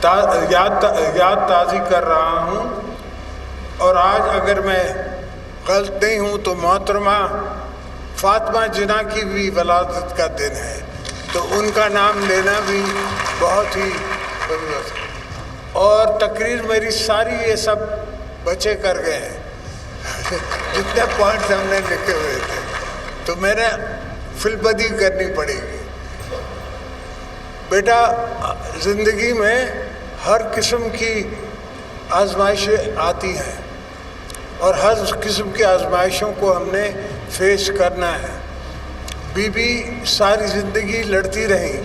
یاد تازی کر رہا ہوں، اور آج اگر میں غلط نہیں ہوں تو محترمہ فاطمہ جناح کی بھی ولادت کا دن ہے، تو ان کا نام لینا بھی بہت ہی ضرورت ہے۔ اور تقریر میری ساری یہ سب بچے کر گئے ہیں جتنے پوائنٹس ہم نے لکھے ہوئے تھے، تو میں نے فلبدی کرنی پڑے گی۔ بیٹا، زندگی میں ہر قسم کی آزمائشیں آتی ہیں، اور ہر قسم کی آزمائشوں کو ہم نے فیس کرنا ہے۔ بی بی ساری زندگی لڑتی رہیں،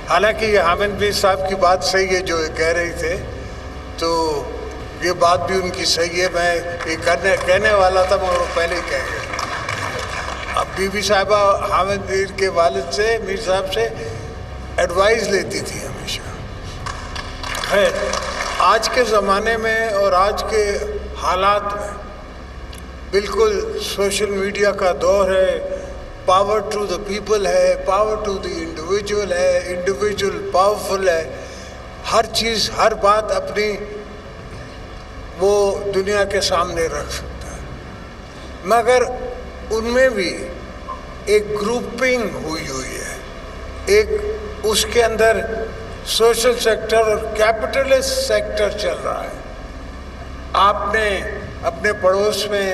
حالانکہ یہ حامد میر صاحب کی بات صحیح ہے جو کہہ رہے تھے، تو یہ بات بھی ان کی صحیح ہے، میں یہ کہنے والا تھا مگر وہ پہلے ہی کہہ گئے۔ اب بی بی صاحبہ حامد میر کے والد سے، میر صاحب سے ایڈوائز لیتی تھی ہمیشہ۔ خیر، آج کے زمانے میں اور آج کے حالات میں بالکل سوشل میڈیا کا دور ہے، پاور ٹو دا پیپل ہے، پاور ٹو دی انڈیویجول ہے، انڈیویجول پاورفل ہے، ہر چیز ہر بات اپنی وہ دنیا کے سامنے رکھ سکتا ہے، مگر ان میں بھی ایک گروپنگ ہوئی ہے، ایک اس کے اندر سوشل سیکٹر اور کیپٹلسٹ سیکٹر چل رہا ہے۔ آپ نے اپنے پڑوس میں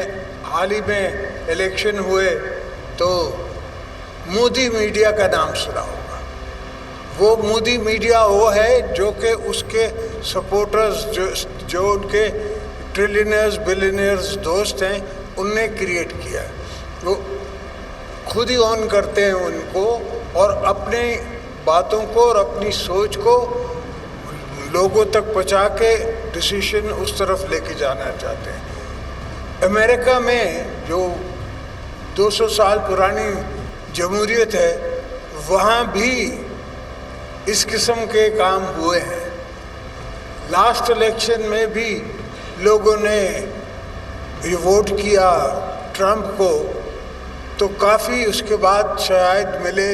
حال ہی میں الیکشن ہوئے تو مودی میڈیا کا نام سنا ہوگا۔ وہ مودی میڈیا وہ ہے جو کہ اس کے سپورٹرز جو ان کے ٹریلینئرز بلینئرز دوست ہیں ان نے کریٹ کیا ہے۔ وہ خود ہی آن کرتے ہیں ان کو، اور اپنی باتوں کو اور اپنی سوچ کو لوگوں تک پہنچا کے ڈیسیشن اس طرف لے کے جانا چاہتے ہیں۔ امریکہ میں جو 200 سال پرانی جمہوریت ہے، وہاں بھی اس قسم کے کام ہوئے ہیں۔ لاسٹ الیکشن میں بھی لوگوں نے یہ ووٹ کیا ٹرمپ کو، تو کافی اس کے بعد شاید ملے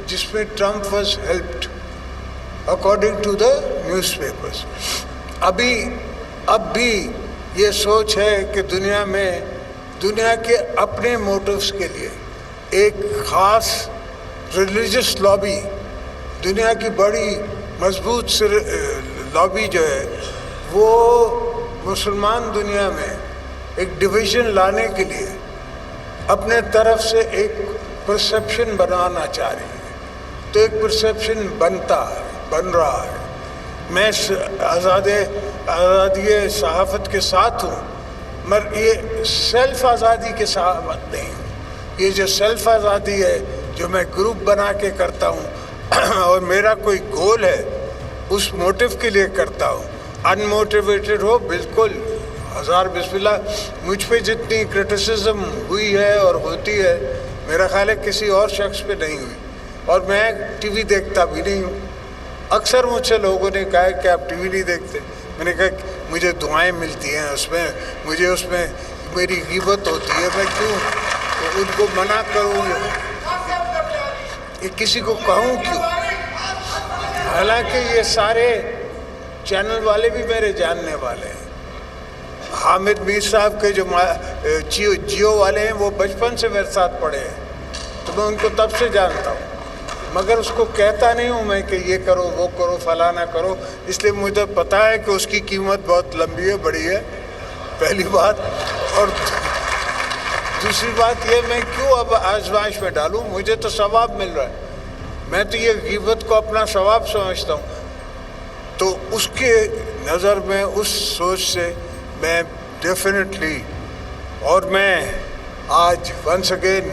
جس میں Trump was helped according to the newspapers. اب بھی یہ سوچ ہے کہ دنیا کے اپنے موٹوز کے لیے ایک خاص ریلیجس لابی، دنیا کی بڑی مضبوط لابی جو ہے، وہ مسلمان دنیا میں ایک ڈویژن لانے کے لیے اپنے طرف سے ایک پرسیپشن بنانا چاہ رہی ہے، تو ایک پرسیپشن بن رہا ہے۔ میں آزادی صحافت کے ساتھ ہوں، مگر یہ سیلف آزادی کے ساتھ نہیں ہوں۔ یہ جو سیلف آزادی ہے جو میں گروپ بنا کے کرتا ہوں اور میرا کوئی گول ہے، اس موٹیو کے لیے کرتا ہوں، ان موٹیویٹڈ ہو بالکل ہزار بسم اللہ۔ مجھ پہ جتنی کرٹیسزم ہوئی ہے اور ہوتی ہے، میرا خیال ہے کسی اور شخص پہ نہیں ہوئی، اور میں ٹی وی دیکھتا بھی نہیں ہوں۔ اکثر مجھ سے لوگوں نے کہا کہ آپ ٹی وی نہیں دیکھتے، میں نے کہا مجھے دعائیں ملتی ہیں اس میں، مجھے اس میں میری غیبت ہوتی ہے، میں کیوں ان کو منع کروں، یہ کسی کو کہوں کیوں؟ حالانکہ یہ سارے چینل والے بھی میرے جاننے والے ہیں۔ حامد میر صاحب کے جو جیو والے ہیں وہ بچپن سے میرے ساتھ پڑھے ہیں، تو میں ان کو تب سے جانتا ہوں، مگر اس کو کہتا نہیں ہوں میں کہ یہ کرو وہ کرو فلانا کرو، اس لیے مجھے پتہ ہے کہ اس کی قیمت بہت لمبی ہے، بڑی ہے، پہلی بات۔ اور دوسری بات یہ، میں کیوں اب آزمائش میں ڈالوں؟ مجھے تو ثواب مل رہا ہے، میں تو یہ غیبت کو اپنا ثواب سمجھتا ہوں۔ تو اس کے نظر میں، اس سوچ سے میں ڈیفینیٹلی، اور میں آج ونس اگین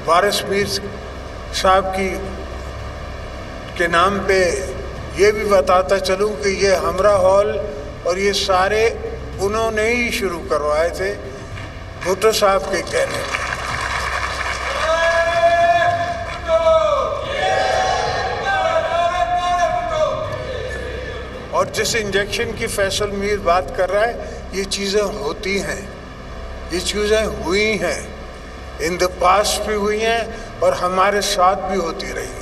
وارث میر صاحب کے نام پہ یہ بھی بتاتا چلوں کہ یہ ہمراہ ہال اور یہ سارے انہوں نے ہی شروع کروائے تھے بھٹو صاحب کے کہنے میں۔ اور جس انجیکشن کی فیصل میر بات کر رہا ہے، یہ چیزیں ہوتی ہیں، یہ چیزیں ہوئی ہیں، ان دا پاسٹ بھی ہوئی ہیں اور ہمارے ساتھ بھی ہوتی رہی ہیں۔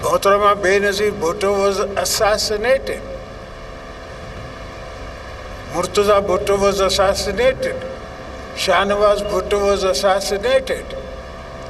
Mohtarama Benazir Bhutto was assassinated. Murtaza Bhutto was assassinated. Shahnawaz Bhutto was assassinated.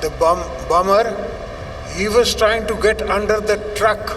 the bomber, he was trying to get under the truck.